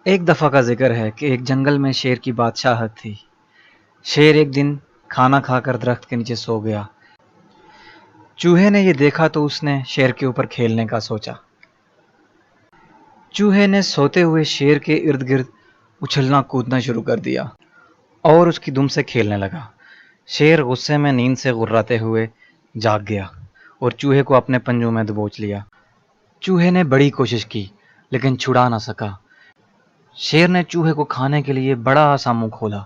ایک دفعہ کا ذکر ہے کہ ایک جنگل میں شیر کی بادشاہت تھی۔ شیر ایک دن کھانا کھا کر درخت کے نیچے سو گیا۔ چوہے نے یہ دیکھا تو اس نے شیر کے اوپر کھیلنے کا سوچا۔ چوہے نے سوتے ہوئے شیر کے ارد گرد اچھلنا کودنا شروع کر دیا اور اس کی دم سے کھیلنے لگا۔ شیر غصے میں نیند سے غراتے ہوئے جاگ گیا اور چوہے کو اپنے پنجوں میں دبوچ لیا۔ چوہے نے بڑی کوشش کی لیکن چھڑا نہ سکا۔ شیر نے چوہے کو کھانے کے لیے بڑا سا منہ کھولا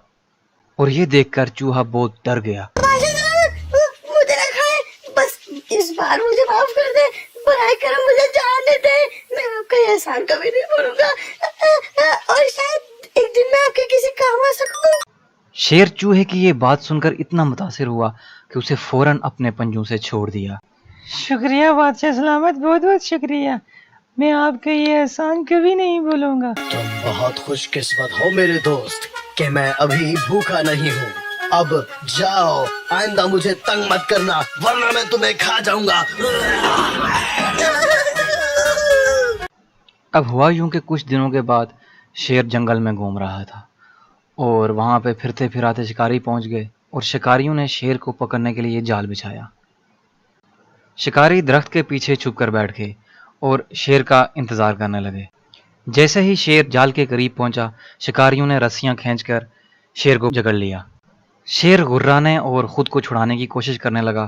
اور یہ دیکھ کر چوہا بہت ڈر گیا۔ مجھے نہ کھائے، بس اس بار مجھے معاف کر دے، برائے کرم مجھے جانے دے، میں آپ کا احسان کبھی نہیں بھولوں گا، اور شاید ایک دن میں آپ کے کسی کام آ سکوں۔ شیر چوہے کی یہ بات سن کر اتنا متاثر ہوا کہ اسے فوراً اپنے پنجوں سے چھوڑ دیا۔ شکریہ بادشاہ سلامت، بہت بہت شکریہ، میں آپ کا یہ احسان کبھی نہیں بھولوں گا۔ تم بہت خوش قسمت ہو میرے دوست کہ میں ابھی بھوکا نہیں ہوں۔ اب جاؤ، آئندہ مجھے تنگ مت کرنا ورنہ میں تمہیں کھا جاؤں گا۔ اب ہوا یوں کہ کچھ دنوں کے بعد شیر جنگل میں گھوم رہا تھا اور وہاں پہ پھرتے پھراتے شکاری پہنچ گئے اور شکاریوں نے شیر کو پکڑنے کے لیے جال بچھایا۔ شکاری درخت کے پیچھے چھپ کر بیٹھ گئے اور شیر کا انتظار کرنے لگے۔ جیسے ہی شیر جال کے قریب پہنچا، شکاریوں نے رسیاں کھینچ کر شیر کو جکڑ لیا۔ شیر غرانے اور خود کو چھڑانے کی کوشش کرنے لگا۔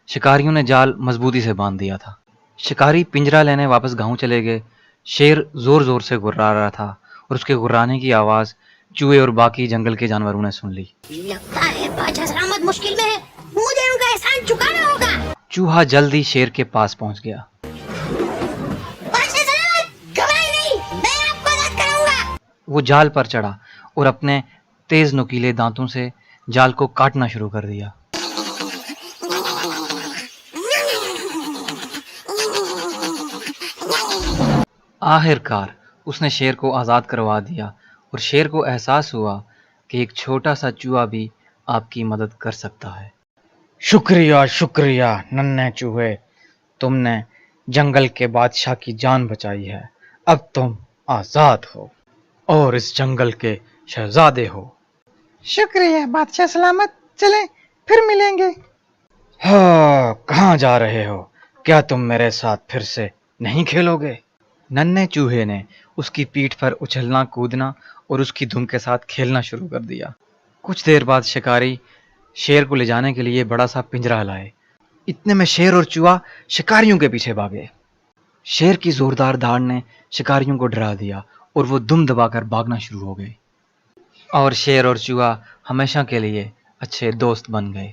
شکاریوں نے جال مضبوطی سے باندھ دیا تھا۔ شکاری پنجرہ لینے واپس گاؤں چلے گئے۔ شیر زور زور سے غرا رہا تھا اور اس کے غرانے کی آواز چوہے اور باقی جنگل کے جانوروں نے سن لی۔ لگتا ہے بادشاہ سلامت مشکل میں ہے، مجھے ان کا احسان چکانا ہوگا۔ چوہا جلدی شیر کے پاس پہنچ گیا۔ بادشاہ سلامت، گھبرائیں نہیں، میں آپ کو مدد کروں گا۔ وہ جال پر چڑھا اور اپنے تیز نوکیلے دانتوں سے جال کو کاٹنا شروع کر دیا۔ آخر کار اس نے شیر کو آزاد کروا دیا اور شیر کو احساس ہوا کہ ایک چھوٹا سا چوہا بھی آپ کی مدد کر سکتا ہے۔ شکریہ شکریہ ننھے چوہے، تم نے جنگل کے بادشاہ کی جان بچائی ہے۔ اب تم آزاد ہو اور اس جنگل کے شہزادے ہو۔ شکریہ بادشاہ سلامت، چلیں پھر ملیں گے۔ ہاں، کہاں جا رہے ہو؟ کیا تم میرے ساتھ پھر سے نہیں کھیلو گے؟ ننھے چوہے نے اس کی پیٹھ پر اچھلنا کودنا اور اس کی دھن کے ساتھ کھیلنا شروع کر دیا۔ کچھ دیر بعد شکاری شیر کو لے جانے کے لیے بڑا سا پنجرہ لائے۔ اتنے میں شیر اور چوہا شکاریوں کے پیچھے بھاگے۔ شیر کی زوردار دھاڑ نے شکاریوں کو ڈرا دیا اور وہ دم دبا کر بھاگنا شروع ہو گئے، اور شیر اور چوہا ہمیشہ کے لیے اچھے دوست بن گئے۔